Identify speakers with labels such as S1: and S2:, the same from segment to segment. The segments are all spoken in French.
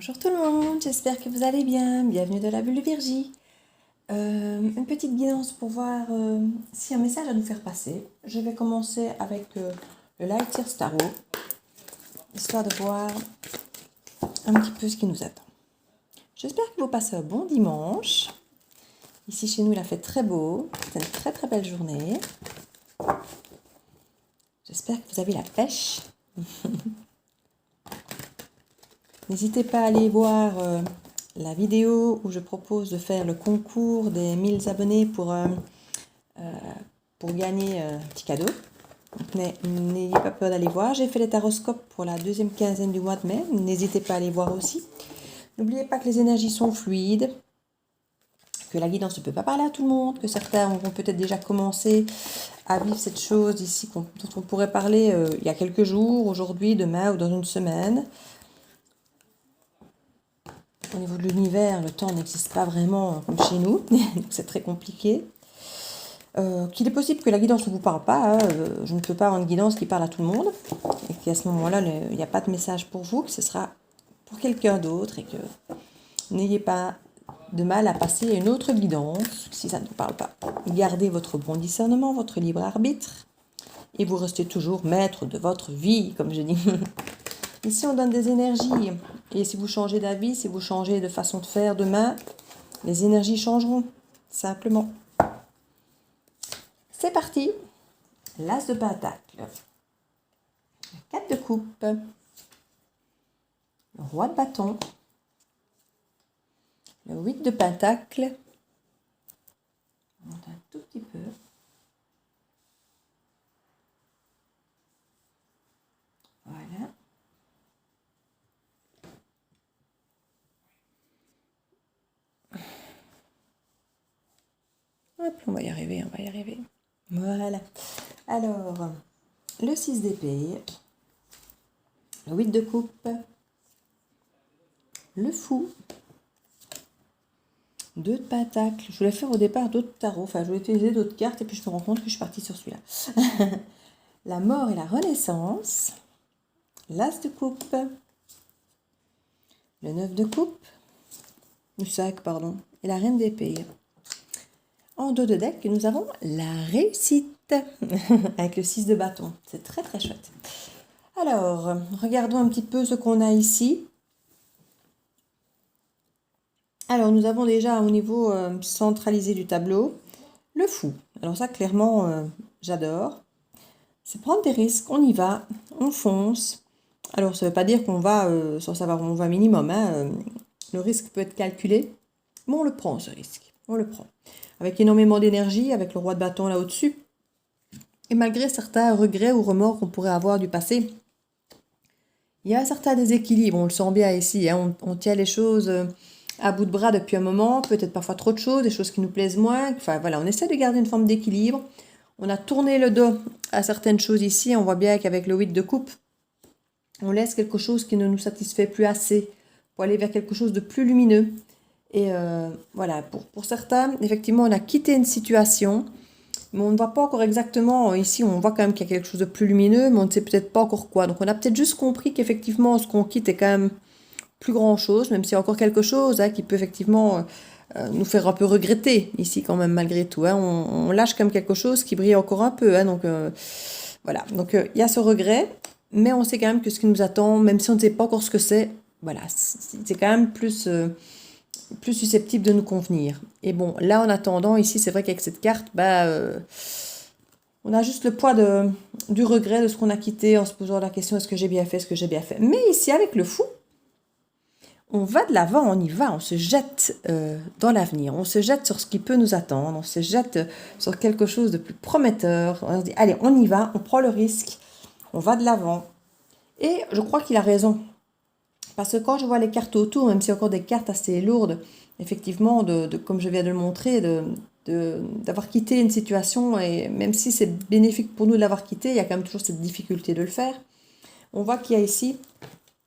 S1: Bonjour tout le monde, j'espère que vous allez bien. Bienvenue dans la bulle de Virgie. Une petite guidance pour voir si un message à nous faire passer. Je vais commencer avec le Light Year Tarot, histoire de voir un petit peu ce qui nous attend. J'espère que vous passez un bon dimanche. Ici chez nous il a fait très beau, c'est une très très belle journée. J'espère que vous avez la pêche. N'hésitez pas à aller voir la vidéo où je propose de faire le concours des 1000 abonnés pour gagner un petit cadeau. N'ayez pas peur d'aller voir. J'ai fait les taroscopes pour la deuxième quinzaine du mois de mai. N'hésitez pas à aller voir aussi. N'oubliez pas que les énergies sont fluides, que la guidance ne peut pas parler à tout le monde, que certains auront peut-être déjà commencé à vivre cette chose ici dont on pourrait parler il y a quelques jours, aujourd'hui, demain ou dans une semaine. Au niveau de l'univers, le temps n'existe pas vraiment comme chez nous, donc c'est très compliqué. Qu'il est possible que la guidance ne vous parle pas, je ne peux pas avoir une guidance qui parle à tout le monde, et qu'à ce moment-là, il n'y a pas de message pour vous, que ce sera pour quelqu'un d'autre, et que n'ayez pas de mal à passer à une autre guidance si ça ne vous parle pas. Gardez votre bon discernement, votre libre arbitre, et vous restez toujours maître de votre vie, comme je dis. Ici, on donne des énergies. Et si vous changez d'avis, si vous changez de façon de faire demain, les énergies changeront, simplement. C'est parti. L'As de Pentacle. La 4 de coupe. Le Roi de bâton. Le 8 de Pentacle. On monte un tout petit peu. Voilà. Hop, on va y arriver, on va y arriver. Voilà. Alors, le 6 d'épée, le 8 de coupe, le fou, 2 de pentacle. Je voulais faire au départ d'autres tarots, enfin je voulais utiliser d'autres cartes et puis je me rends compte que je suis partie sur celui-là. La mort et la renaissance, l'as de coupe, le 9 de coupe, le 5, pardon, et la reine d'épée. En dos de deck, nous avons la réussite avec le 6 de bâton. C'est très très chouette. Alors, regardons un petit peu ce qu'on a ici. Alors, nous avons déjà au niveau centralisé du tableau, le fou. Alors ça, clairement, j'adore. C'est prendre des risques, on y va, on fonce. Alors, ça ne veut pas dire qu'on va sans savoir où on va minimum. Le risque peut être calculé, mais on le prend, ce risque. On le prend. Avec énormément d'énergie, avec le roi de bâton là au-dessus. Et malgré certains regrets ou remords qu'on pourrait avoir du passé, il y a un certain déséquilibre, on le sent bien ici. On tient les choses à bout de bras depuis un moment, peut-être parfois trop de choses, des choses qui nous plaisent moins. Enfin voilà, on essaie de garder une forme d'équilibre. On a tourné le dos à certaines choses ici. On voit bien qu'avec le 8 de coupe, on laisse quelque chose qui ne nous satisfait plus assez pour aller vers quelque chose de plus lumineux. Et voilà, pour certains, effectivement, on a quitté une situation, mais on ne voit pas encore exactement, ici on voit quand même qu'il y a quelque chose de plus lumineux, mais on ne sait peut-être pas encore quoi. Donc on a peut-être juste compris qu'effectivement ce qu'on quitte est quand même plus grand chose, même s'il y a encore quelque chose qui peut effectivement nous faire un peu regretter ici quand même malgré tout. On lâche quand même quelque chose qui brille encore un peu. Donc voilà, donc il y a ce regret, mais on sait quand même que ce qui nous attend, même si on ne sait pas encore ce que c'est, voilà, c'est quand même plus susceptible de nous convenir. Et bon, là en attendant, ici c'est vrai qu'avec cette carte, on a juste le poids du regret de ce qu'on a quitté en se posant la question est-ce que j'ai bien fait, est-ce que j'ai bien fait. Mais ici avec le fou, on va de l'avant, on y va, on se jette dans l'avenir, on se jette sur ce qui peut nous attendre, on se jette sur quelque chose de plus prometteur. On se dit allez, on y va, on prend le risque, on va de l'avant. Et je crois qu'il a raison. Parce que quand je vois les cartes autour, même s'il y a encore des cartes assez lourdes, effectivement, comme je viens de le montrer, d'avoir quitté une situation, et même si c'est bénéfique pour nous de l'avoir quitté, il y a quand même toujours cette difficulté de le faire. On voit qu'il y a ici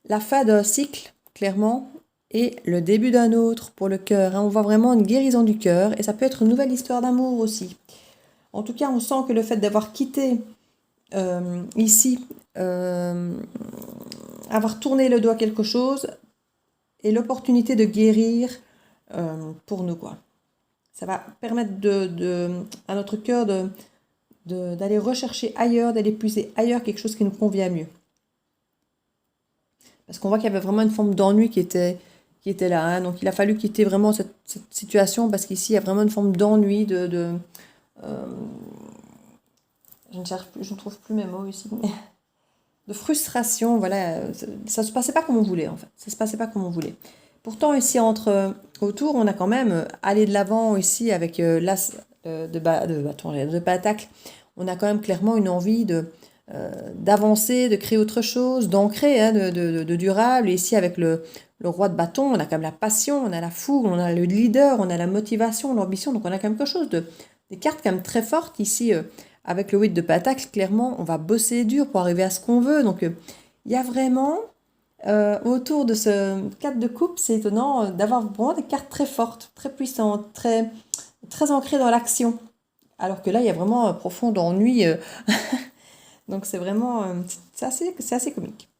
S1: la fin d'un cycle, clairement, et le début d'un autre pour le cœur. On voit vraiment une guérison du cœur, et ça peut être une nouvelle histoire d'amour aussi. En tout cas, on sent que le fait d'avoir quitté ici, avoir tourné le dos à quelque chose, et l'opportunité de guérir pour nous, quoi. Ça va permettre à notre cœur d'aller rechercher ailleurs, d'aller puiser ailleurs quelque chose qui nous convient mieux. Parce qu'on voit qu'il y avait vraiment une forme d'ennui qui était là, hein. Donc il a fallu quitter vraiment cette situation parce qu'ici il y a vraiment une forme d'ennui, je ne trouve plus mes mots ici, de frustration, voilà. Ça se passait pas comme on voulait en fait. Ça se passait pas comme on voulait. Pourtant ici autour, on a quand même allé de l'avant ici avec l'as de pentacle. On a quand même clairement une envie d'avancer, de créer autre chose, d'ancrer, hein, de durable. Et ici, avec le roi de bâton, on a quand même la passion, on a la fougue, on a le leader, on a la motivation, l'ambition. Donc, on a quand même quelque chose des cartes quand même très fortes ici. Avec le 8 de pentacle, clairement, on va bosser dur pour arriver à ce qu'on veut. Donc, il y a vraiment, autour de ce 4 de coupe, c'est étonnant d'avoir vraiment des cartes très fortes, très puissantes, très, très ancrées dans l'action. Alors que là, il y a vraiment un profond ennui. Donc c'est vraiment, c'est assez comique.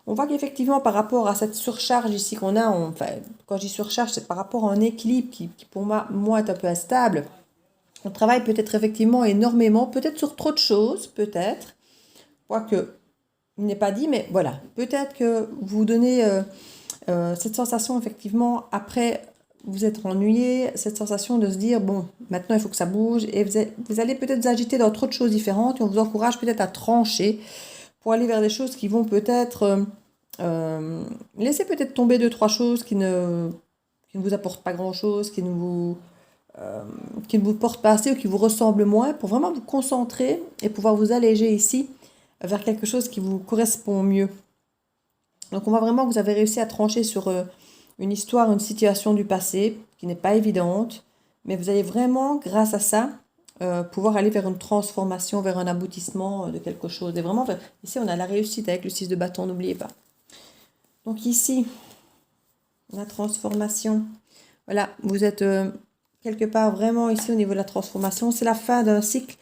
S1: On voit qu'effectivement par rapport à cette surcharge ici qu'on a, enfin quand je dis surcharge, c'est par rapport à un équilibre qui pour moi est un peu instable. On travaille peut-être effectivement énormément, peut-être sur trop de choses, peut-être. Quoique, il n'est pas dit, mais voilà. Peut-être que vous donnez cette sensation effectivement après vous êtes ennuyé, cette sensation de se dire, bon, maintenant il faut que ça bouge, et vous allez peut-être vous agiter dans trop de choses différentes, et on vous encourage peut-être à trancher pour aller vers des choses qui vont peut-être laisser peut-être tomber 2-3 choses qui ne vous apportent pas grand-chose, qui ne vous portent pas assez ou qui vous ressemblent moins, pour vraiment vous concentrer et pouvoir vous alléger ici vers quelque chose qui vous correspond mieux. Donc on voit vraiment que vous avez réussi à trancher sur une histoire, une situation du passé qui n'est pas évidente, mais vous allez vraiment, grâce à ça, pouvoir aller vers une transformation, vers un aboutissement de quelque chose. Et vraiment, ici, on a la réussite avec le 6 de bâton, n'oubliez pas. Donc ici, la transformation. Voilà, vous êtes quelque part vraiment ici au niveau de la transformation. C'est la fin d'un cycle.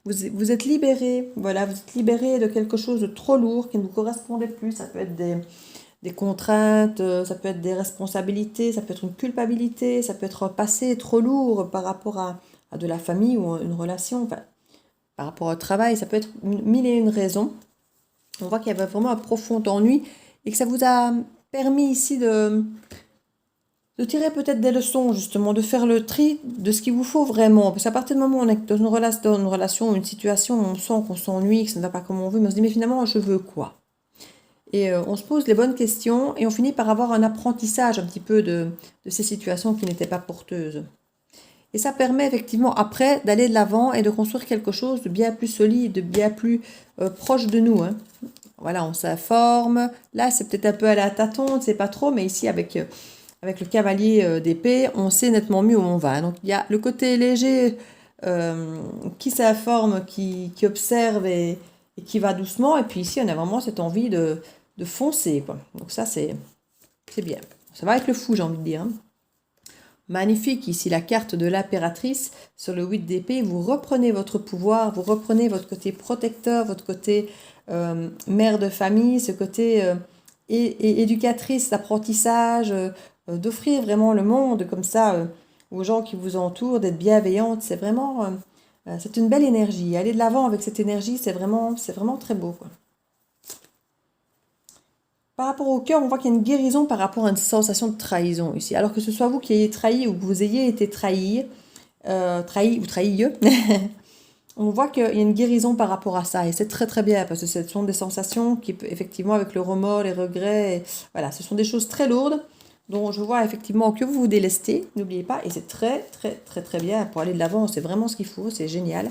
S1: Vous êtes libéré, voilà, vous êtes libéré de quelque chose de trop lourd qui ne vous correspondait plus. Ça peut être des contraintes, ça peut être des responsabilités, ça peut être une culpabilité, ça peut être un passé trop lourd par rapport à de la famille ou une relation, enfin, par rapport au travail, ça peut être mille et une raisons. On voit qu'il y avait vraiment un profond ennui et que ça vous a permis ici de tirer peut-être des leçons, justement, de faire le tri de ce qu'il vous faut vraiment. Parce qu'à partir du moment où on est dans une relation, une situation où on sent qu'on s'ennuie, que ça ne va pas comme on veut, mais on se dit, mais finalement, je veux quoi? Et on se pose les bonnes questions et on finit par avoir un apprentissage un petit peu de ces situations qui n'étaient pas porteuses. Et ça permet effectivement après d'aller de l'avant et de construire quelque chose de bien plus solide, de bien plus proche de nous, hein. Voilà, on s'informe. Là, c'est peut-être un peu à la tâton, on ne sait pas trop, mais ici, avec le cavalier d'épée, on sait nettement mieux où on va. Donc, il y a le côté léger qui s'informe, qui observe et qui va doucement. Et puis ici, on a vraiment cette envie de foncer, quoi. Donc ça, c'est bien. Ça va avec le fou, j'ai envie de dire, hein. Magnifique, ici la carte de l'impératrice sur le 8 d'épée, vous reprenez votre pouvoir, vous reprenez votre côté protecteur, votre côté mère de famille, ce côté éducatrice, d'apprentissage, d'offrir vraiment le monde comme ça aux gens qui vous entourent, d'être bienveillante, c'est vraiment, c'est une belle énergie. Aller de l'avant avec cette énergie, c'est vraiment très beau, quoi. Par rapport au cœur, on voit qu'il y a une guérison par rapport à une sensation de trahison ici. Alors que ce soit vous qui ayez trahi ou que vous ayez été trahi ou trahi, on voit qu'il y a une guérison par rapport à ça. Et c'est très très bien parce que ce sont des sensations qui, effectivement, avec le remords, les regrets, voilà, ce sont des choses très lourdes dont je vois effectivement que vous vous délestez, n'oubliez pas. Et c'est très très très très bien pour aller de l'avant, c'est vraiment ce qu'il faut, c'est génial.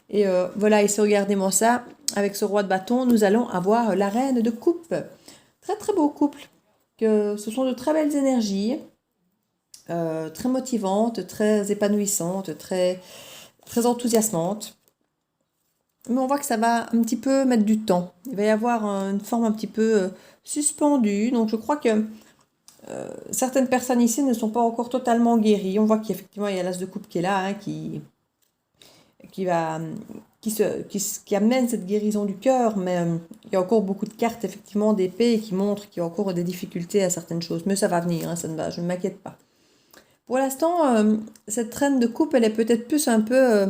S1: Et voilà, ici regardez-moi ça, avec ce roi de bâton, nous allons avoir la reine de coupe. Très très beau couple, que ce sont de très belles énergies, très motivantes, très épanouissantes, très, très enthousiasmantes. Mais on voit que ça va un petit peu mettre du temps. Il va y avoir une forme un petit peu suspendue. Donc je crois que certaines personnes ici ne sont pas encore totalement guéries. On voit qu'effectivement il y a l'as de coupe qui est là, hein, qui va qui amène cette guérison du cœur, mais il y a encore beaucoup de cartes, effectivement, d'épée qui montrent qu'il y a encore des difficultés à certaines choses. Mais ça va venir, hein, ça ne va, je ne m'inquiète pas. Pour l'instant, cette reine de coupe, elle est peut-être plus un peu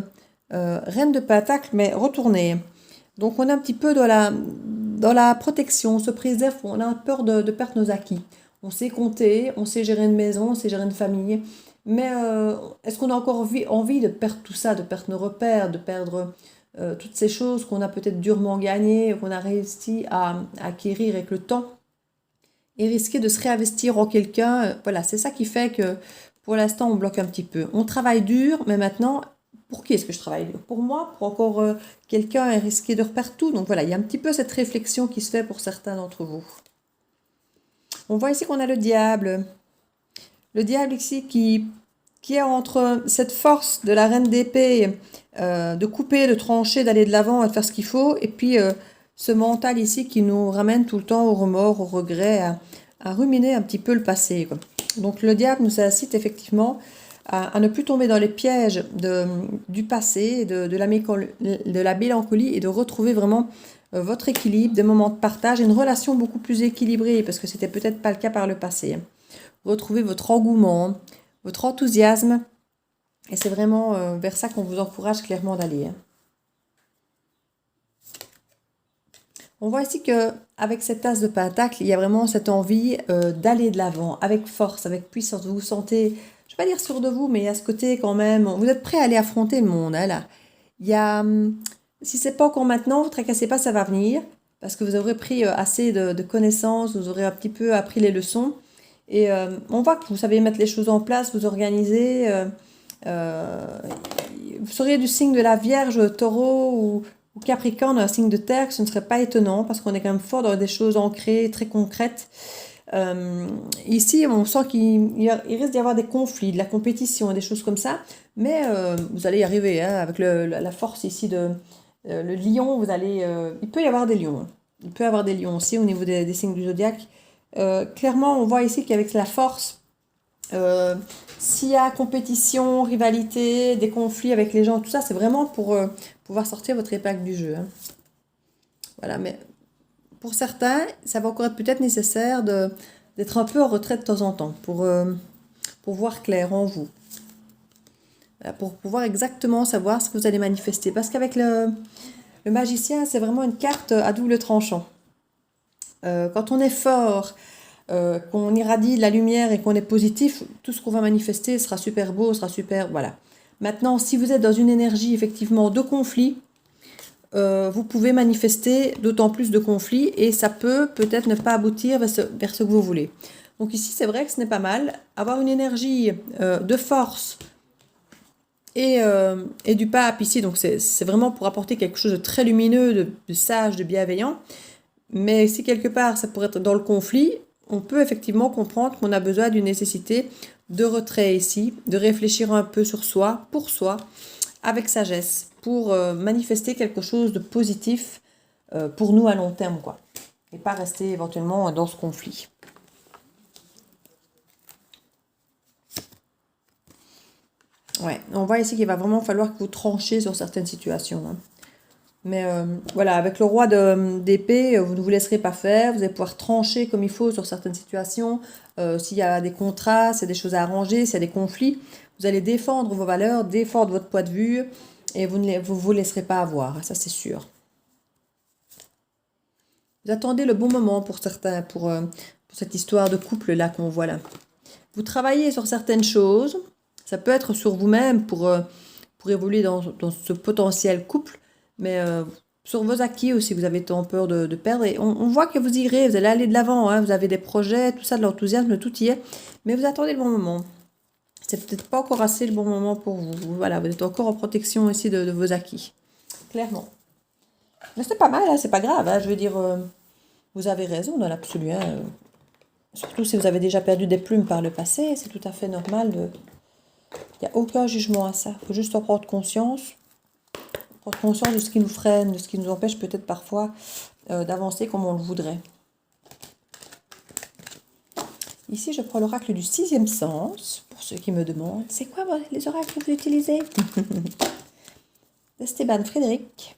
S1: reine de pentacle, mais retournée. Donc on est un petit peu dans la protection, on se préserve, on a peur de perdre nos acquis. On sait compter, on sait gérer une maison, on sait gérer une famille. Mais est-ce qu'on a encore envie de perdre tout ça, de perdre nos repères, de perdre toutes ces choses qu'on a peut-être durement gagnées, qu'on a réussi à acquérir avec le temps, et risquer de se réinvestir en quelqu'un? Voilà, c'est ça qui fait que pour l'instant on bloque un petit peu. On travaille dur, mais maintenant, pour qui est-ce que je travaille dur? Pour moi, pour encore quelqu'un, et risquer de reperdre tout. Donc voilà, il y a un petit peu cette réflexion qui se fait pour certains d'entre vous. On voit ici qu'on a le diable. Le diable ici qui est entre cette force de la reine d'épée, de couper, de trancher, d'aller de l'avant et de faire ce qu'il faut, et puis ce mental ici qui nous ramène tout le temps au remords, au regret, à ruminer un petit peu le passé, quoi. Donc le diable nous incite effectivement à ne plus tomber dans les pièges du passé, de la mélancolie, et de retrouver vraiment votre équilibre, des moments de partage, et une relation beaucoup plus équilibrée, parce que c'était peut-être pas le cas par le passé. Retrouvez votre engouement, votre enthousiasme, et c'est vraiment vers ça qu'on vous encourage clairement d'aller. On voit ici que avec cette tasse de pentacle, il y a vraiment cette envie d'aller de l'avant, avec force, avec puissance. Vous vous sentez, je ne vais pas dire sûr de vous, mais il y a ce côté quand même, vous êtes prêt à aller affronter le monde, hein, là. Il y a, si c'est pas encore maintenant, ne vous tracassez pas, ça va venir, parce que vous aurez pris assez de connaissances, vous aurez un petit peu appris les leçons, et on voit que vous savez mettre les choses en place, vous organiser. Vous seriez du signe de la Vierge, Taureau ou Capricorne, un signe de terre, ce ne serait pas étonnant, parce qu'on est quand même fort dans des choses ancrées, très concrètes. Ici, on sent qu'il risque d'y avoir des conflits, de la compétition, des choses comme ça, mais vous allez y arriver, hein, avec la force ici de le lion. Il peut y avoir des lions. Il peut y avoir des lions aussi au niveau des signes du zodiaque. Clairement, on voit ici qu'avec la force, s'il y a compétition, rivalité, des conflits avec les gens, tout ça, c'est vraiment pour pouvoir sortir votre épingle du jeu, hein. Voilà, mais pour certains, ça va encore être peut-être nécessaire d'être un peu en retrait de temps en temps pour voir clair en vous. Voilà, pour pouvoir exactement savoir ce que vous allez manifester. Parce qu'avec le magicien, c'est vraiment une carte à double tranchant. Quand on est fort, qu'on irradie de la lumière et qu'on est positif, tout ce qu'on va manifester sera super beau, sera super... Voilà. Maintenant, si vous êtes dans une énergie effectivement de conflit, vous pouvez manifester d'autant plus de conflits, et ça peut peut-être ne pas aboutir vers ce que vous voulez. Donc ici, c'est vrai que ce n'est pas mal. Avoir une énergie de force et du pape ici, donc c'est vraiment pour apporter quelque chose de très lumineux, de sage, de bienveillant. Mais si quelque part ça pourrait être dans le conflit, on peut effectivement comprendre qu'on a besoin d'une nécessité de retrait ici, de réfléchir un peu sur soi, pour soi, avec sagesse, pour manifester quelque chose de positif pour nous à long terme, quoi. Et pas rester éventuellement dans ce conflit. Ouais, on voit ici qu'il va vraiment falloir que vous tranchiez sur certaines situations, hein. Mais voilà, avec le roi d'épée, vous ne vous laisserez pas faire. Vous allez pouvoir trancher comme il faut sur certaines situations. S'il y a des contrats, s'il y a des choses à arranger, s'il y a des conflits, vous allez défendre vos valeurs, défendre votre point de vue, et vous ne vous laisserez pas avoir, ça c'est sûr. Vous attendez le bon moment pour certains, pour cette histoire de couple-là qu'on voit là. Vous travaillez sur certaines choses. Ça peut être sur vous-même pour évoluer dans ce potentiel couple, mais sur vos acquis aussi, vous avez tant peur de perdre. Et on voit que vous irez, vous allez aller de l'avant, hein, vous avez des projets, tout ça, de l'enthousiasme, tout y est. Mais vous attendez le bon moment. C'est peut-être pas encore assez le bon moment pour vous. Voilà, vous êtes encore en protection ici de vos acquis. Clairement. Mais c'est pas mal, hein, c'est pas grave, hein, je veux dire, vous avez raison dans l'absolu, hein. Surtout si vous avez déjà perdu des plumes par le passé, c'est tout à fait normal. Il n'y a aucun jugement à ça. Il faut juste en prendre conscience. Prendre conscience de ce qui nous freine, de ce qui nous empêche peut-être parfois d'avancer comme on le voudrait. Ici, je prends l'oracle du 6e sens, pour ceux qui me demandent. C'est quoi les oracles que vous utilisez? Esteban Frédéric.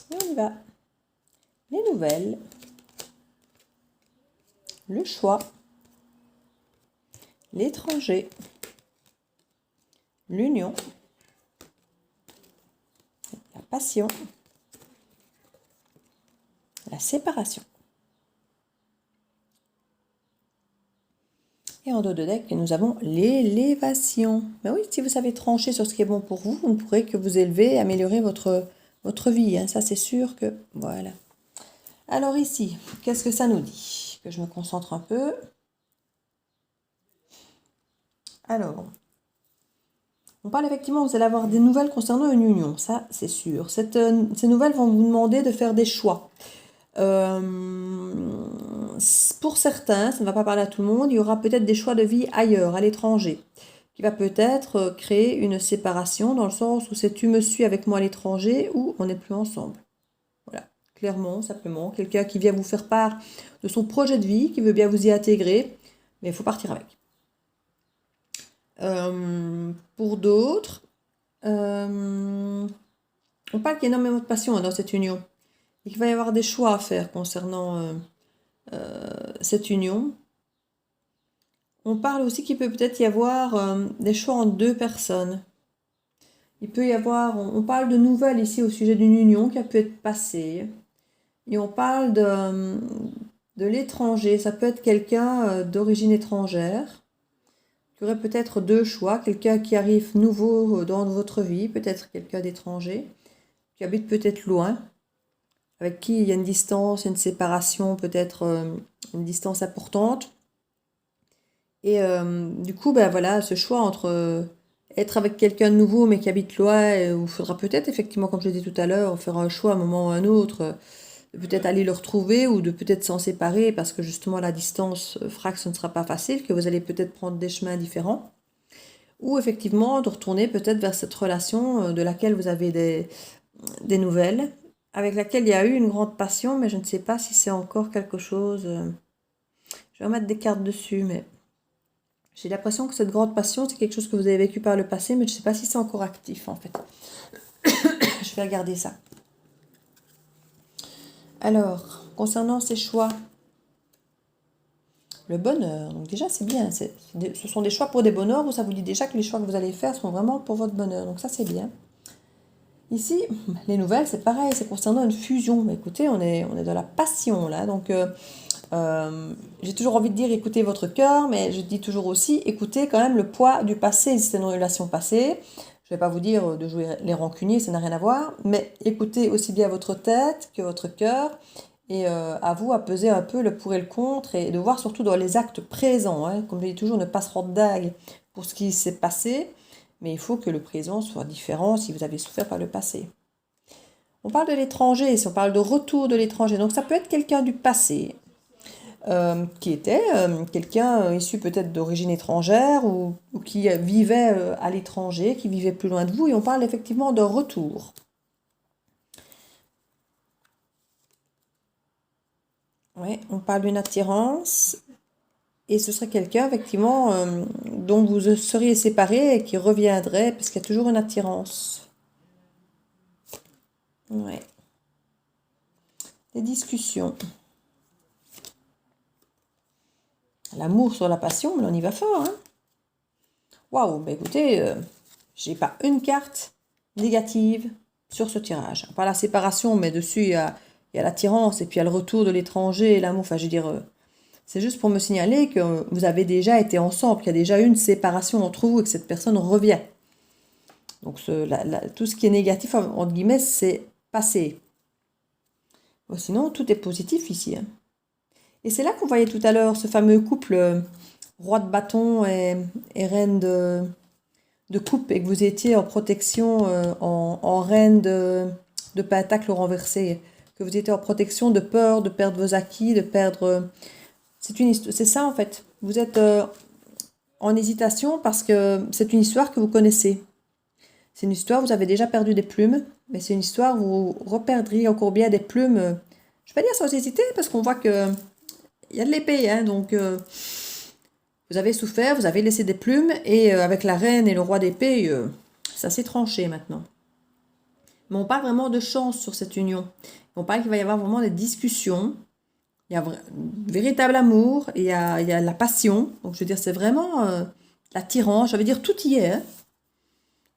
S1: Et on y va. Les nouvelles. Le choix. L'étranger. L'union. La passion. La séparation. Et en dos de deck, nous avons l'élévation. Mais oui, si vous savez trancher sur ce qui est bon pour vous, vous ne pourrez que vous élever et améliorer votre vie. Hein. Ça, c'est sûr que... Voilà. Alors ici, qu'est-ce que ça nous dit? Que je me concentre un peu. Alors, on parle effectivement, vous allez avoir des nouvelles concernant une union. Ça, c'est sûr. Ces nouvelles vont vous demander de faire des choix. Pour certains, ça ne va pas parler à tout le monde, il y aura peut-être des choix de vie ailleurs, à l'étranger, qui va peut-être créer une séparation dans le sens où c'est tu me suis avec moi à l'étranger ou on n'est plus ensemble. Voilà, clairement, simplement, quelqu'un qui vient vous faire part de son projet de vie, qui veut bien vous y intégrer, mais il faut partir avec. Pour d'autres, on parle qu'il y a énormément de passion dans cette union. Et qu'il va y avoir des choix à faire concernant cette union. On parle aussi qu'il peut peut-être y avoir des choix entre deux personnes. Il peut y avoir, on parle de nouvelles ici au sujet d'une union qui a pu être passée. Et on parle de l'étranger. Ça peut être quelqu'un d'origine étrangère. Il y aurait peut-être deux choix. Quelqu'un qui arrive nouveau dans votre vie, peut-être quelqu'un d'étranger, qui habite peut-être loin, avec qui il y a une distance, une séparation, peut-être une distance importante. Et du coup, ben voilà, ce choix entre être avec quelqu'un de nouveau mais qui habite loin, où il faudra peut-être, effectivement, comme je l'ai dit tout à l'heure, faire un choix à un moment ou à un autre, de peut-être aller le retrouver ou de peut-être s'en séparer parce que justement la distance fera que ce ne sera pas facile, que vous allez peut-être prendre des chemins différents. Ou effectivement de retourner peut-être vers cette relation de laquelle vous avez des nouvelles, avec laquelle il y a eu une grande passion, mais je ne sais pas si c'est encore quelque chose... Je vais remettre des cartes dessus, mais j'ai l'impression que cette grande passion, c'est quelque chose que vous avez vécu par le passé, mais je ne sais pas si c'est encore actif, en fait. Je vais regarder ça. Alors, concernant ces choix, le bonheur, donc déjà c'est bien, ce sont des choix pour des bonheurs, où ça vous dit déjà que les choix que vous allez faire sont vraiment pour votre bonheur, donc ça c'est bien. Ici, les nouvelles, c'est pareil, c'est concernant une fusion. Mais écoutez, on est dans la passion là. Donc, j'ai toujours envie de dire écoutez votre cœur, mais je dis toujours aussi écoutez quand même le poids du passé. Si c'est une relation passée, je ne vais pas vous dire de jouer les rancuniers, ça n'a rien à voir. Mais écoutez aussi bien votre tête que votre cœur. Et à vous à peser un peu le pour et le contre et de voir surtout dans les actes présents. Hein, comme je dis toujours, ne pas se rendre dingue pour ce qui s'est passé. Mais il faut que le présent soit différent si vous avez souffert par le passé. On parle de l'étranger, si on parle de retour de l'étranger. Donc ça peut être quelqu'un du passé, qui était quelqu'un issu peut-être d'origine étrangère ou qui vivait à l'étranger, qui vivait plus loin de vous. Et on parle effectivement d'un retour. Oui, on parle d'une attirance. Et ce serait quelqu'un, effectivement, dont vous seriez séparés et qui reviendrait, parce qu'il y a toujours une attirance. Ouais. Des discussions. L'amour sur la passion, mais on y va fort. Hein. Waouh, bah écoutez, j'ai pas une carte négative sur ce tirage. Pas la séparation, mais dessus, il y a l'attirance, et puis il y a le retour de l'étranger et l'amour. Enfin, je veux dire... c'est juste pour me signaler que vous avez déjà été ensemble, qu'il y a déjà eu une séparation entre vous et que cette personne revient. Donc tout ce qui est négatif, entre guillemets, c'est passé. Bon, sinon, tout est positif ici. Hein. Et c'est là qu'on voyait tout à l'heure ce fameux couple roi de bâton et reine de coupe et que vous étiez en protection en reine de pentacle renversé. Que vous étiez en protection de peur de perdre vos acquis, de perdre... C'est ça en fait. Vous êtes en hésitation parce que c'est une histoire que vous connaissez. C'est une histoire, vous avez déjà perdu des plumes, mais c'est une histoire où vous reperdriez encore bien des plumes. Je vais pas dire sans hésiter, parce qu'on voit que il y a de l'épée, hein, donc vous avez souffert, vous avez laissé des plumes, et avec la reine et le roi d'épée, ça s'est tranché maintenant. Mais on parle vraiment de chance sur cette union. On parle qu'il va y avoir vraiment des discussions. Il y a véritable amour, il y a la passion. Donc je veux dire, c'est vraiment l'attirance. Je veux dire, tout y est. Hein.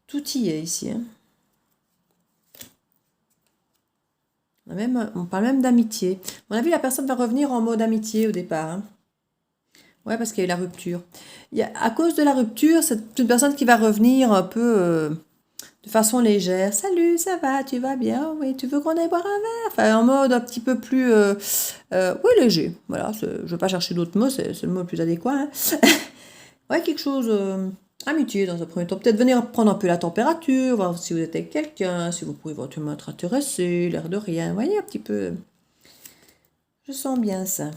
S1: Tout y est ici. Hein. On parle même d'amitié. À mon avis, la personne va revenir en mode amitié au départ. Hein. Ouais, parce qu'il y a eu la rupture. À cause de la rupture, c'est une personne qui va revenir un peu de façon légère. Salut, ça va, tu vas bien? Oui, tu veux qu'on aille boire un verre? Enfin, en mode un petit peu plus oui, léger. Voilà, je ne vais pas chercher d'autres mots, c'est le mot le plus adéquat. Hein. Ouais, quelque chose amitié dans un premier temps. Peut-être venir prendre un peu la température, voir si vous êtes avec quelqu'un, si vous pouvez éventuellement être intéressé, l'air de rien. Vous voyez, un petit peu. Je sens bien ça.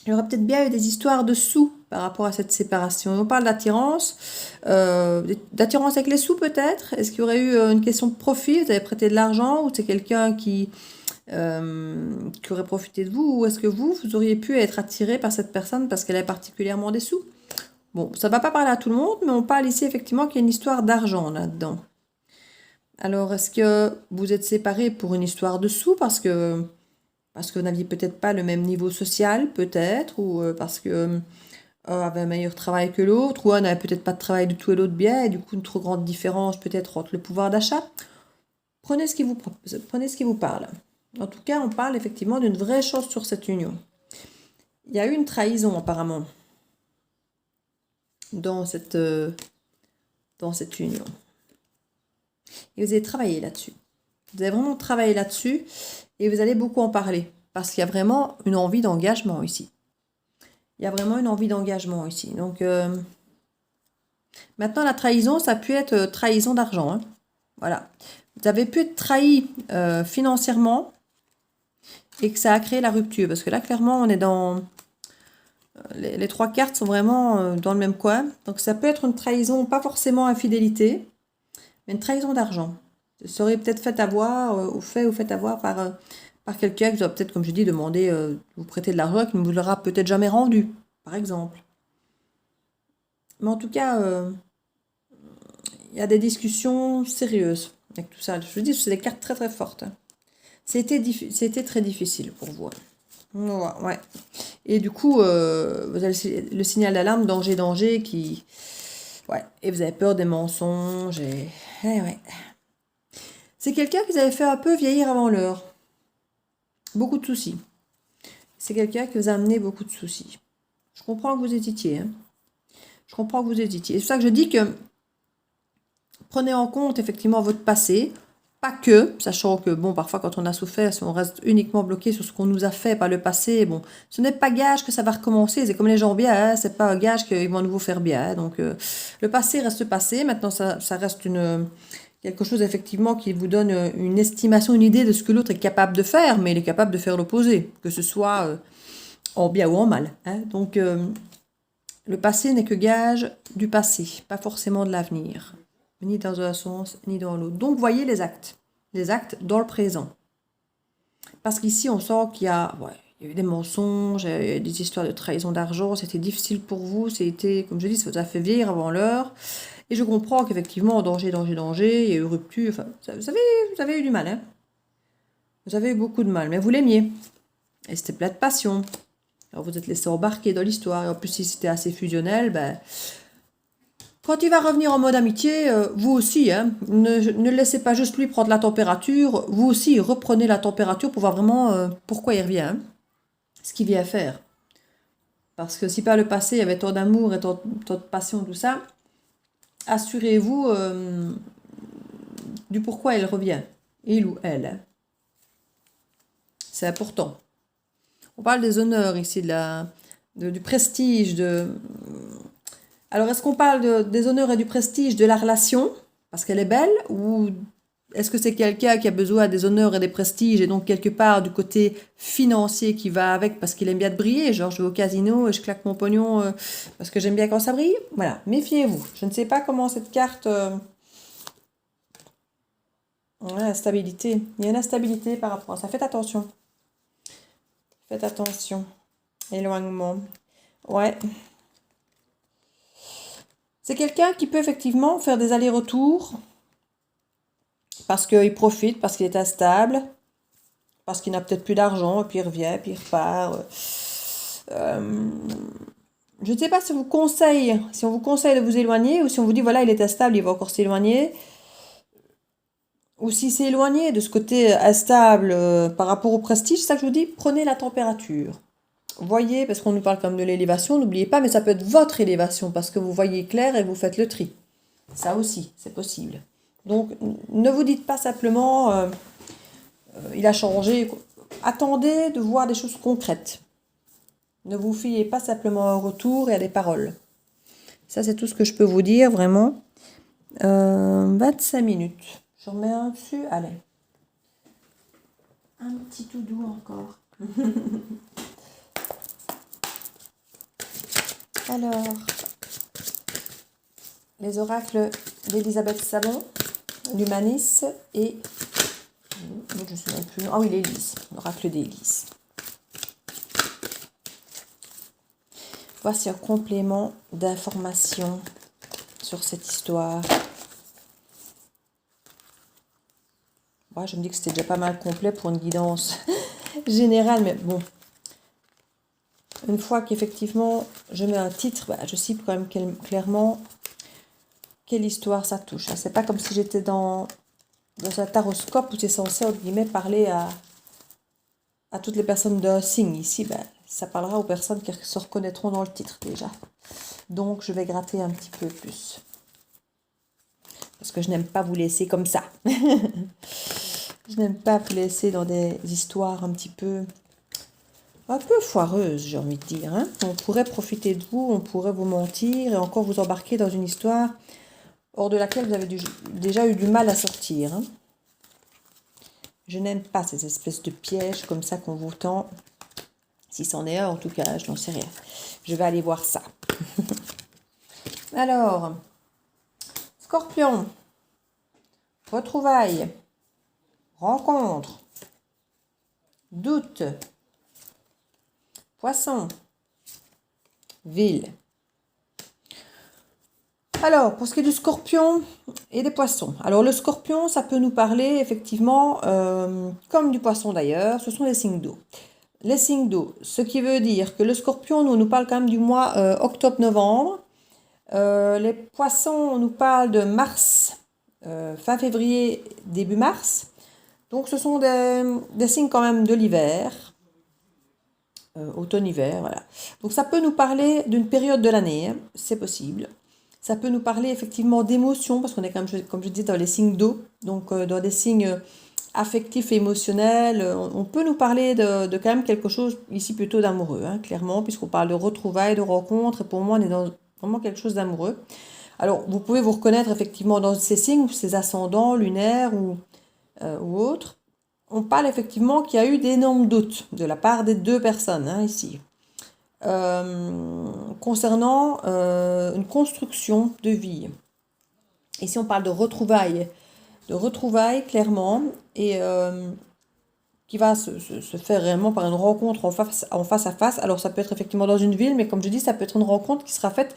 S1: Il y aura peut-être bien eu des histoires de sous par rapport à cette séparation. On parle d'attirance avec les sous peut-être. Est-ce qu'il y aurait eu une question de profit? Vous avez prêté de l'argent ou c'est quelqu'un qui aurait profité de vous? Ou est-ce que vous auriez pu être attiré par cette personne parce qu'elle a particulièrement des sous? Bon, ça ne va pas parler à tout le monde, mais on parle ici effectivement qu'il y a une histoire d'argent là-dedans. Alors, est-ce que vous êtes séparés pour une histoire de sous parce que vous n'aviez peut-être pas le même niveau social, peut-être, ou parce que avait un meilleur travail que l'autre, ou un n'avait peut-être pas de travail du tout et l'autre bien, et du coup une trop grande différence peut-être entre le pouvoir d'achat. Prenez ce qui vous parle. En tout cas, on parle effectivement d'une vraie chose sur cette union. Il y a eu une trahison apparemment dans cette union. Et vous avez travaillé là-dessus. Vous avez vraiment travaillé là-dessus et vous allez beaucoup en parler parce qu'il y a vraiment une envie d'engagement ici. Il y a vraiment une envie d'engagement ici. Donc, maintenant, la trahison, ça peut être trahison d'argent. Hein. Voilà. Vous avez pu être trahi financièrement et que ça a créé la rupture. Parce que là, clairement, on est dans... Les trois cartes sont vraiment dans le même coin. Donc, ça peut être une trahison, pas forcément infidélité, mais une trahison d'argent. Vous serez peut-être fait avoir, ou fait avoir par quelqu'un qui vous a peut-être, comme je dis, demandé vous prêter de l'argent et qui ne vous l'aura peut-être jamais rendu, par exemple. Mais en tout cas, il y a des discussions sérieuses avec tout ça. Je vous dis, c'est des cartes très très fortes. Hein. C'était très difficile pour vous. Ouais. Et du coup, vous avez le signal d'alarme, danger, danger, qui... Ouais, et vous avez peur des mensonges, et... ouais. C'est quelqu'un qui vous avait fait un peu vieillir avant l'heure. Beaucoup de soucis. C'est quelqu'un qui vous a amené beaucoup de soucis. Je comprends que vous hésitiez. Hein. Je comprends que vous hésitiez. C'est pour ça que je dis que prenez en compte effectivement votre passé. Pas que, sachant que, bon, parfois quand on a souffert, si on reste uniquement bloqué sur ce qu'on nous a fait par le passé, bon, ce n'est pas gage que ça va recommencer. C'est comme les gens bien, hein, c'est pas un gage qu'ils vont nous faire bien. Hein. Donc, le passé reste passé. Maintenant, ça reste quelque chose effectivement qui vous donne une estimation, une idée de ce que l'autre est capable de faire, mais il est capable de faire l'opposé, que ce soit en bien ou en mal. Hein. Donc, le passé n'est que gage du passé, pas forcément de l'avenir, ni dans un sens, ni dans l'autre. Donc, voyez les actes dans le présent. Parce qu'ici, on sent qu'il y a eu des mensonges, il y a eu des histoires de trahison d'argent, c'était difficile pour vous, c'était, comme je dis, ça vous a fait vieillir avant l'heure. Et je comprends qu'effectivement, danger, il y a eu rupture. Enfin, vous avez eu du mal. Hein. Vous avez eu beaucoup de mal, mais vous l'aimiez. Et c'était plein de passion. Alors vous êtes laissé embarquer dans l'histoire. Et en plus, si c'était assez fusionnel, ben, quand il va revenir en mode amitié, vous aussi, hein, ne laissez pas juste lui prendre la température. Vous aussi, reprenez la température pour voir vraiment pourquoi il revient. Hein, ce qu'il vient faire. Parce que si par le passé, il y avait tant d'amour et tant de passion, tout ça... Assurez-vous du pourquoi elle revient, il ou elle. C'est important. On parle des honneurs ici, du prestige. Alors, est-ce qu'on parle des honneurs et du prestige de la relation, parce qu'elle est belle, ou Est-ce que c'est quelqu'un qui a besoin des honneurs et des prestiges et donc quelque part du côté financier qui va avec parce qu'il aime bien de briller, genre je vais au casino et je claque mon pognon parce que j'aime bien quand ça brille? Voilà, méfiez-vous. Je ne sais pas comment cette carte... la stabilité. Il y a une instabilité par rapport à ça. Faites attention. Faites attention. Éloignement. Ouais. C'est quelqu'un qui peut effectivement faire des allers-retours parce qu'il profite, parce qu'il est instable, parce qu'il n'a peut-être plus d'argent, et puis il revient, puis il repart. Je ne sais pas si on vous conseille de vous éloigner, ou si on vous dit, voilà, il est instable, il va encore s'éloigner. Ou si c'est éloigné de ce côté instable par rapport au prestige, c'est ça que je vous dis, prenez la température. Voyez, parce qu'on nous parle comme de l'élévation, n'oubliez pas, mais ça peut être votre élévation, parce que vous voyez clair et vous faites le tri. Ça aussi, c'est possible. Donc, ne vous dites pas simplement, il a changé. Attendez de voir des choses concrètes. Ne vous fiez pas simplement au retour et à des paroles. Ça, c'est tout ce que je peux vous dire, vraiment. 25 minutes. Je remets un dessus. Allez. Un petit tout doux encore. Alors, les oracles d'Elisabeth Sabon, l'Humanis et... Je ne sais même plus. Ah oui, l'Élise. L'oracle d'Élise. Voici un complément d'information sur cette histoire. Ouais, je me dis que c'était déjà pas mal complet pour une guidance générale, mais bon. Une fois qu'effectivement je mets un titre, je cible quand même clairement quelle histoire ça touche. C'est pas comme si j'étais dans un taroscope où c'est censé, entre guillemets, parler à toutes les personnes d'un signe. Ici, ça parlera aux personnes qui se reconnaîtront dans le titre déjà. Donc, je vais gratter un petit peu plus. Parce que je n'aime pas vous laisser comme ça. Je n'aime pas vous laisser dans des histoires un peu foireuses, j'ai envie de dire. Hein. On pourrait profiter de vous, on pourrait vous mentir et encore vous embarquer dans une histoire hors de laquelle vous avez déjà eu du mal à sortir. Hein. Je n'aime pas ces espèces de pièges comme ça qu'on vous tend. Si c'en est un, en tout cas, je n'en sais rien. Je vais aller voir ça. Alors, Scorpion, retrouvailles, rencontre, doute, Poisson, ville. Alors, pour ce qui est du Scorpion et des Poissons. Alors, le Scorpion, ça peut nous parler effectivement, comme du Poisson d'ailleurs, ce sont les signes d'eau. Les signes d'eau, ce qui veut dire que le Scorpion nous parle quand même du mois octobre-novembre. Les Poissons nous parlent de mars, fin février, début mars. Donc, ce sont des signes quand même de l'hiver. Automne-hiver, voilà. Donc, ça peut nous parler d'une période de l'année, hein, c'est possible. Ça peut nous parler effectivement d'émotions, parce qu'on est comme je dis, dans les signes d'eau, donc dans des signes affectifs et émotionnels. On peut nous parler de quand même quelque chose, ici plutôt d'amoureux, hein, clairement, puisqu'on parle de retrouvailles, de rencontres, et pour moi, on est dans vraiment quelque chose d'amoureux. Alors, vous pouvez vous reconnaître effectivement dans ces signes, ces ascendants lunaires ou autres. On parle effectivement qu'il y a eu d'énormes doutes de la part des deux personnes, hein, ici. Concernant une construction de vie. Ici, on parle de retrouvailles clairement, et qui va se faire réellement par une rencontre en face à face. Alors, ça peut être effectivement dans une ville, mais comme je dis, ça peut être une rencontre qui sera faite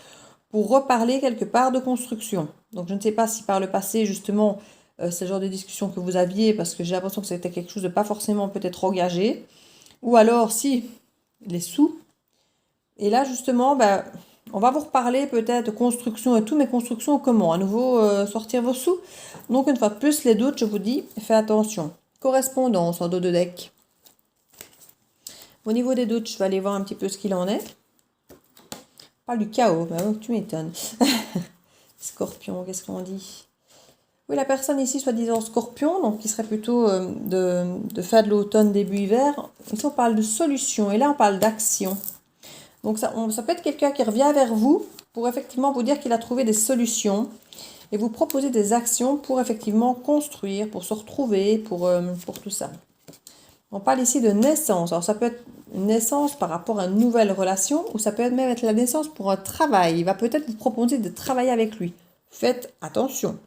S1: pour reparler quelque part de construction. Donc, je ne sais pas si par le passé, justement, c'est le genre de discussion que vous aviez, parce que j'ai l'impression que c'était quelque chose de pas forcément peut-être engagé, ou alors si les sous. Et là, justement, on va vous reparler peut-être de construction et tout, mais construction comment? À nouveau, sortir vos sous. Donc, une fois de plus, les doutes, je vous dis, faites attention. Correspondance en dos de deck. Au niveau des doutes, je vais aller voir un petit peu ce qu'il en est. On parle du chaos, tu m'étonnes. Scorpion, qu'est-ce qu'on dit? Oui, la personne ici, soi-disant Scorpion, donc qui serait plutôt de fin de l'automne, début hiver. Ici, on parle de solution et là, on parle d'action. Donc, ça peut être quelqu'un qui revient vers vous pour effectivement vous dire qu'il a trouvé des solutions. et vous proposer des actions pour effectivement construire, pour se retrouver, pour tout ça. On parle ici de naissance. Alors ça peut être une naissance par rapport à une nouvelle relation ou ça peut même être la naissance pour un travail. Il va peut-être vous proposer de travailler avec lui. Faites attention.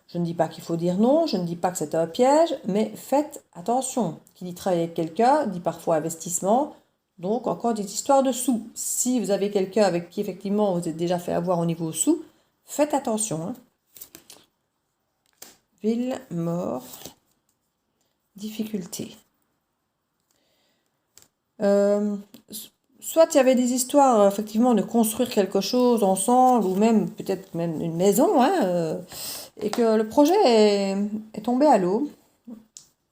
S1: Je ne dis pas qu'il faut dire non, je ne dis pas que c'est un piège, mais faites attention. Qui dit travailler avec quelqu'un, dit parfois investissement, donc encore des histoires de sous. Si vous avez quelqu'un avec qui effectivement vous êtes déjà fait avoir au niveau sous, faites attention. Hein. Ville, mort, difficulté. Soit il y avait des histoires effectivement de construire quelque chose ensemble ou même peut-être même une maison hein, et que le projet est tombé à l'eau.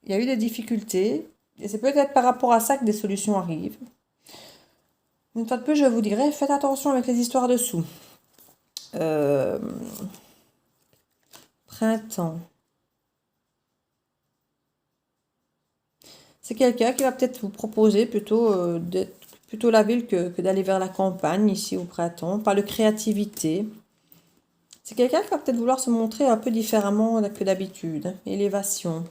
S1: Il y a eu des difficultés et c'est peut-être par rapport à ça que des solutions arrivent. Une fois de plus, je vous dirais, faites attention avec les histoires de sous. Printemps. C'est quelqu'un qui va peut-être vous proposer plutôt d'être plutôt la ville que d'aller vers la campagne ici au printemps. On parle de créativité. C'est quelqu'un qui va peut-être vouloir se montrer un peu différemment que d'habitude. Élévation.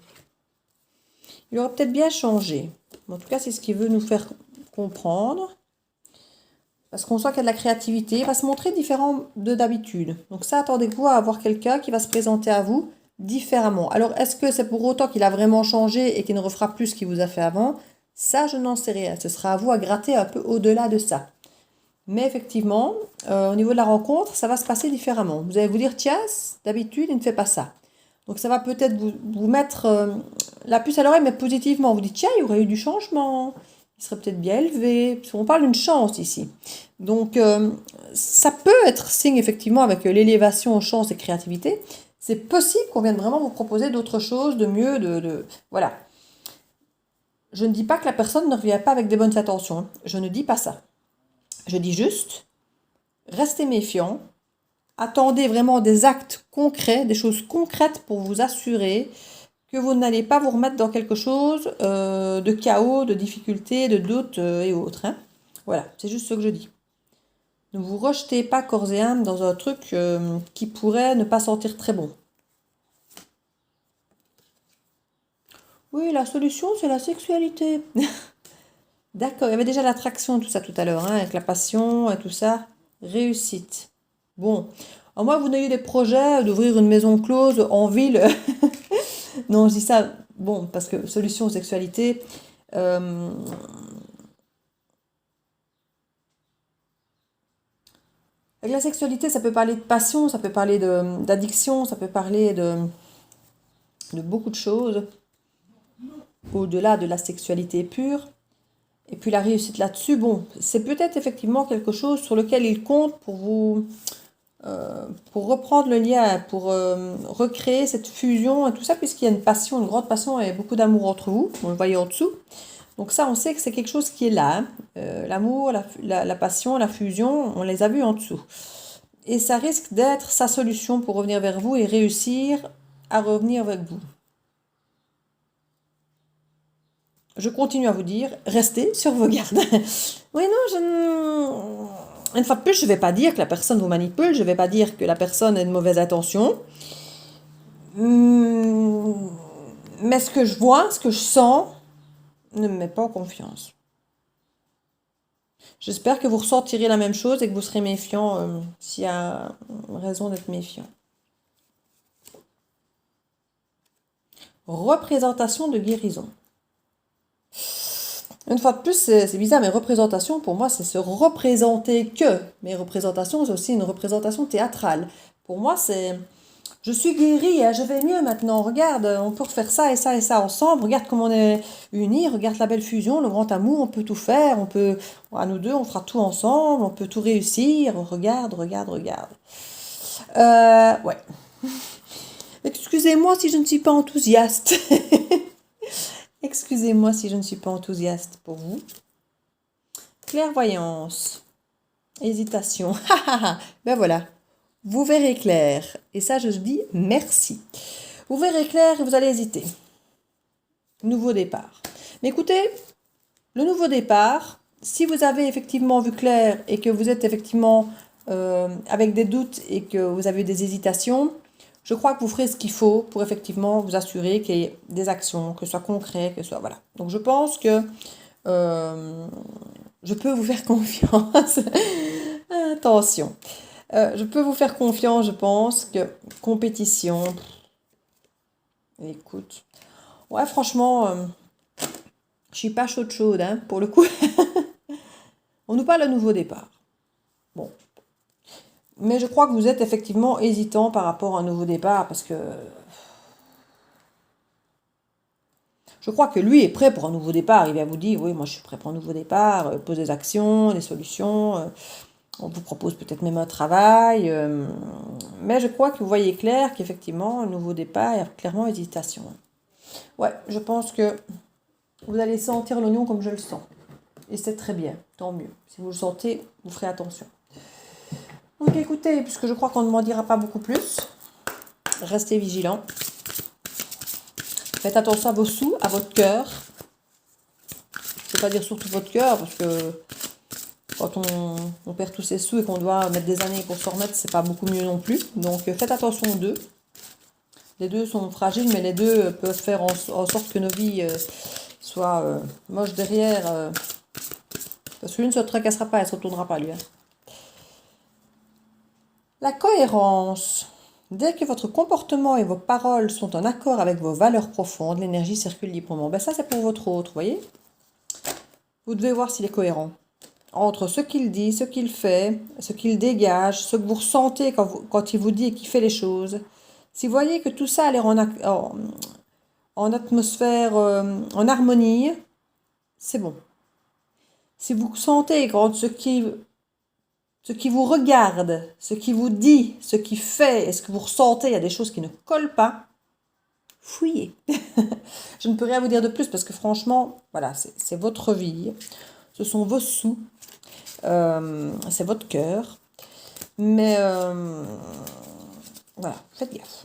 S1: Il aurait peut-être bien changé. En tout cas, c'est ce qu'il veut nous faire comprendre. Parce qu'on sent qu'il y a de la créativité. Il va se montrer différent de d'habitude. Donc ça, attendez-vous à avoir quelqu'un qui va se présenter à vous différemment. Alors, est-ce que c'est pour autant qu'il a vraiment changé et qu'il ne refera plus ce qu'il vous a fait avant? Ça, je n'en sais rien. Ce sera à vous à gratter un peu au-delà de ça. Mais effectivement, au niveau de la rencontre, ça va se passer différemment. Vous allez vous dire, tiens, d'habitude, il ne fait pas ça. Donc ça va peut-être vous mettre la puce à l'oreille, mais positivement. Vous dites, tiens, il y aurait eu du changement. Il serait peut-être bien élevé. Parce qu'on parle d'une chance ici. Donc ça peut être signe, effectivement, avec l'élévation, chance et créativité. C'est possible qu'on vienne vraiment vous proposer d'autres choses, de mieux, voilà. Je ne dis pas que la personne ne revient pas avec des bonnes intentions. Je ne dis pas ça. Je dis juste, restez méfiant. Attendez vraiment des actes concrets, des choses concrètes pour vous assurer que vous n'allez pas vous remettre dans quelque chose de chaos, de difficulté, de doute et autres. Hein. Voilà, c'est juste ce que je dis. Ne vous rejetez pas corps et âme dans un truc qui pourrait ne pas sentir très bon. Oui, la solution, c'est la sexualité. D'accord, il y avait déjà l'attraction, tout ça tout à l'heure, hein, avec la passion et tout ça. Réussite. Bon, à moins que vous n'ayez des projets d'ouvrir une maison close en ville. Non, je dis ça, bon, parce que solution sexualité. Avec la sexualité, ça peut parler de passion, ça peut parler d'addiction, ça peut parler de beaucoup de choses, au-delà de la sexualité pure. Et puis la réussite là-dessus, bon, c'est peut-être effectivement quelque chose sur lequel il compte pour vous, pour reprendre le lien, pour recréer cette fusion et tout ça, puisqu'il y a une passion, une grande passion et beaucoup d'amour entre vous, on le voyait en dessous. Donc ça, on sait que c'est quelque chose qui est là. Hein. L'amour, la passion, la fusion, on les a vus en dessous. Et ça risque d'être sa solution pour revenir vers vous et réussir à revenir avec vous. Je continue à vous dire, restez sur vos gardes. Oui, non, une fois de plus, je ne vais pas dire que la personne vous manipule, je ne vais pas dire que la personne a de mauvaises intentions. Mais ce que je vois, ce que je sens, ne me met pas en confiance. J'espère que vous ressentirez la même chose et que vous serez méfiant s'il y a raison d'être méfiant. Représentation de guérison. Une fois de plus, c'est bizarre, mais représentation, pour moi, c'est se représenter que. Mais représentation, c'est aussi une représentation théâtrale. Pour moi, c'est... Je suis guérie, je vais mieux maintenant. Regarde, on peut refaire ça et ça et ça ensemble. Regarde comment on est unis. Regarde la belle fusion, le grand amour. On peut tout faire. On peut, à nous deux, on fera tout ensemble. On peut tout réussir. Regarde. Ouais. Excusez-moi si je ne suis pas enthousiaste. Excusez-moi si je ne suis pas enthousiaste pour vous. Clairvoyance. Hésitation. Ben voilà. Vous verrez clair. Et ça, je dis merci. Vous verrez clair et vous allez hésiter. Nouveau départ. Mais écoutez, le nouveau départ, si vous avez effectivement vu clair et que vous êtes effectivement avec des doutes et que vous avez des hésitations, je crois que vous ferez ce qu'il faut pour effectivement vous assurer qu'il y ait des actions, que ce soit concret, que ce soit... Voilà. Donc je pense que je peux vous faire confiance. Attention. Je peux vous faire confiance, je pense que compétition... Écoute. Ouais, franchement, je suis pas chaude, hein, pour le coup. On nous parle de nouveau départ. Bon. Mais je crois que vous êtes effectivement hésitant par rapport à un nouveau départ parce que je crois que lui est prêt pour un nouveau départ. Il va vous dire, oui, moi je suis prêt pour un nouveau départ, pose des actions, des solutions. On vous propose peut-être même un travail. Mais je crois que vous voyez clair qu'effectivement, un nouveau départ, il y a clairement hésitation. Ouais, je pense que vous allez sentir l'oignon comme je le sens. Et c'est très bien, tant mieux. Si vous le sentez, vous ferez attention. Donc écoutez, puisque je crois qu'on ne m'en dira pas beaucoup plus, restez vigilants. Faites attention à vos sous, à votre cœur. Je ne veux pas dire surtout votre cœur, parce que quand on perd tous ses sous et qu'on doit mettre des années pour s'en remettre, c'est pas beaucoup mieux non plus. Donc faites attention aux deux. Les deux sont fragiles, mais les deux peuvent faire en sorte que nos vies soient moches derrière. Parce que l'une ne se tracassera pas, elle ne se retournera pas, lui. Hein. La cohérence. Dès que votre comportement et vos paroles sont en accord avec vos valeurs profondes, l'énergie circule librement. Ben ça, c'est pour votre autre, vous voyez. Vous devez voir s'il est cohérent. Entre ce qu'il dit, ce qu'il fait, ce qu'il dégage, ce que vous ressentez quand il vous dit et qu'il fait les choses. Si vous voyez que tout ça a l'air en atmosphère, en harmonie, c'est bon. Si vous sentez quand ce qui vous regarde, ce qui vous dit, ce qui fait, et ce que vous ressentez, il y a des choses qui ne collent pas, fouillez. Je ne peux rien vous dire de plus parce que franchement, voilà, c'est votre vie, ce sont vos sous, c'est votre cœur. Mais voilà, faites gaffe.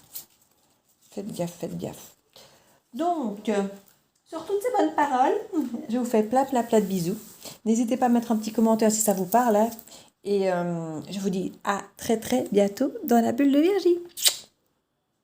S1: Faites gaffe, faites gaffe. Donc, sur toutes ces bonnes paroles, je vous fais plein de bisous. N'hésitez pas à mettre un petit commentaire si ça vous parle. Hein. Et je vous dis à très bientôt dans la bulle de Virgie.